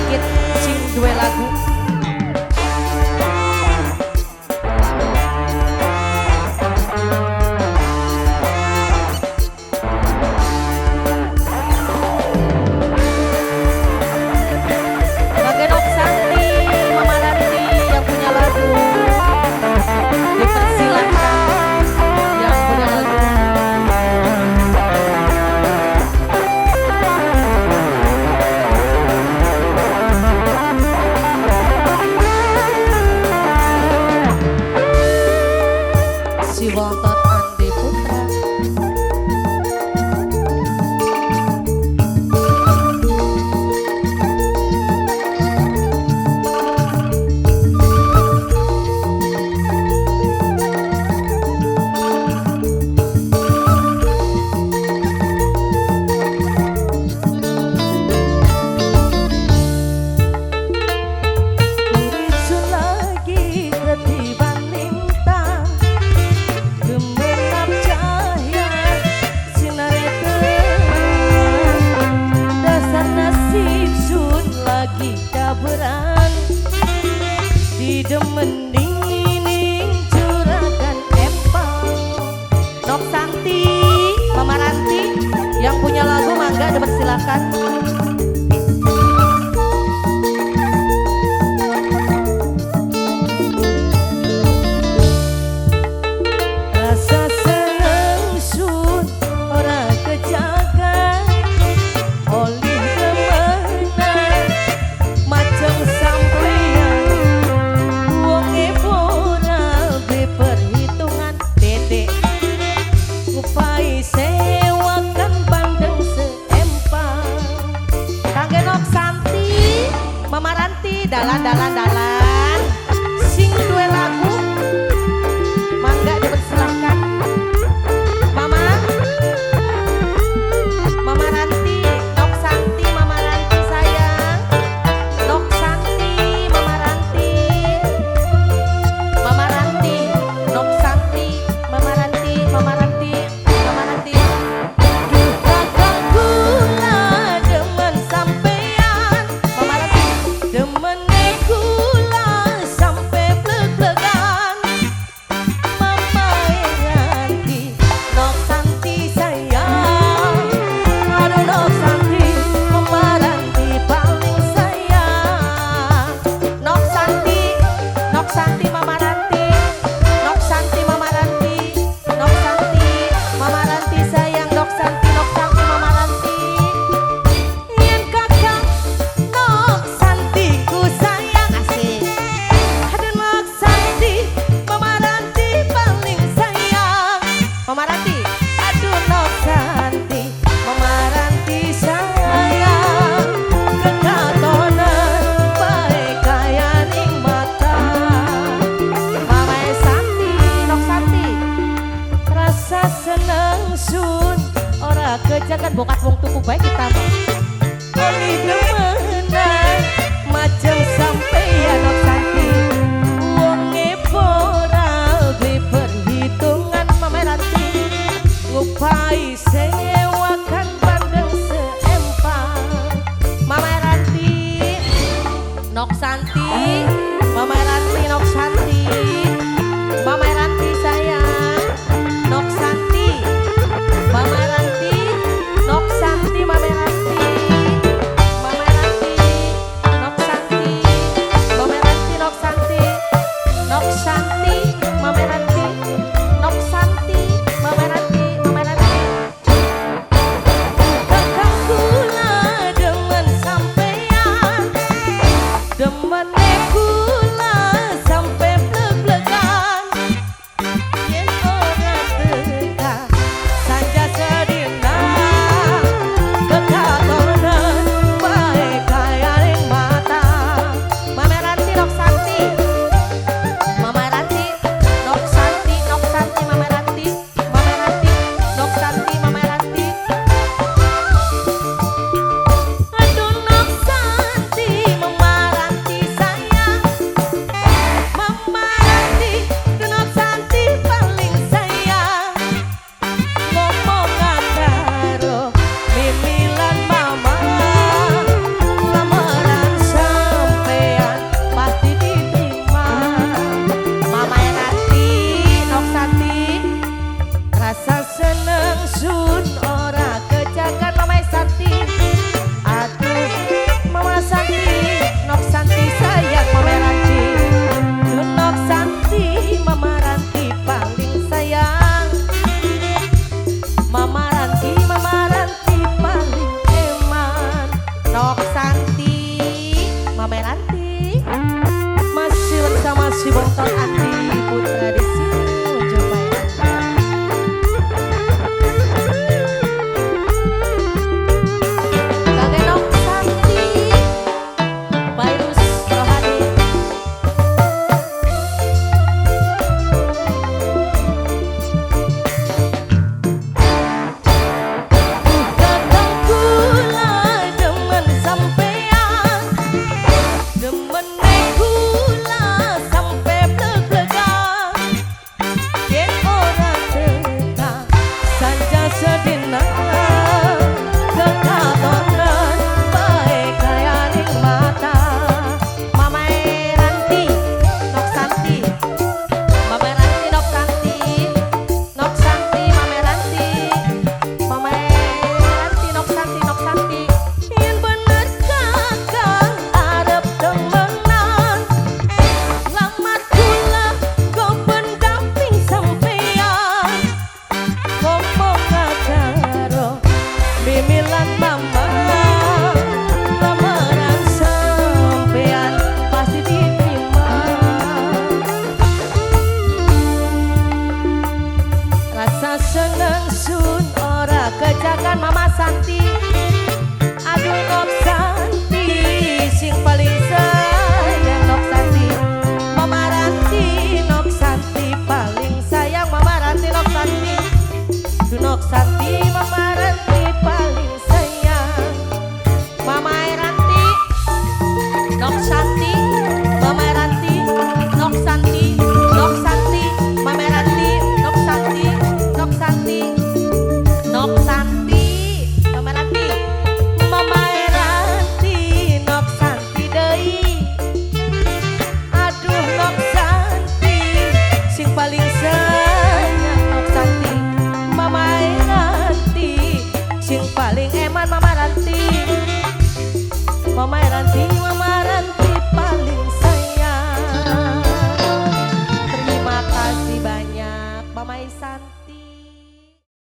sedikit sing duwe lagu. Wontot Andi Putra. Demening juragan empang. Nok Santi, Mama Ranti yang punya lagu mangga dapat silakan. Rasa seneng sun ora kejaga oleh demenan macam sampean. Upai sewakan bandeng seempang. Kangge Nok Santi, Mama Ranti, dalan sing duwe lagu mangga dipersilahkan. Mama Ranti, Nok Santi, Mama Ranti sayang. Nok Santi, Mama Ranti, Nok Santi, Mama Ranti, Mama Ranti. Kejagan bokat wong tuku baik kita mah. Oli demenan macam sampeyan Nok Santi. Wong ora beli perhitungan Mama Ranti. Ngupai sewakan bandeng seempang. Mama Ranti, Nok Santi, Mama Ranti, Nok Santi, Mama Ranti sayang. Nok Santi, Mama Ranti, Nok Santi, Mama Ranti, Mama Ranti, Nok Santi, Mama Ranti, Nok Santi, Nok Santi, Mama Ranti, Nok Santi, Mama Ranti, Mama Ranti. Kakak kula demen sampeyan, demen seneng sun ora kejagan Mama Santi. Aduh Nok Santi sing paling sayang Nok Santi. Mama Ranti Nok Santi paling sayang Mama Ranti Nok Santi. Duh Nok Santi Mama Ranti paling sayang. Mama Ranti Nok Santi Mama Ranti Nok Santi Nok Santi Mama Ranti Nok Santi Nok Santi Nok Santi Mama Ranti Mama Ranti Nok Santi deui. Aduh Nok Santi sing paling sayang Nok Santi. Mama Ranti sing paling eman Mama Ranti. Mama Ranti paling sayang. Terima kasih banyak Mama Santi.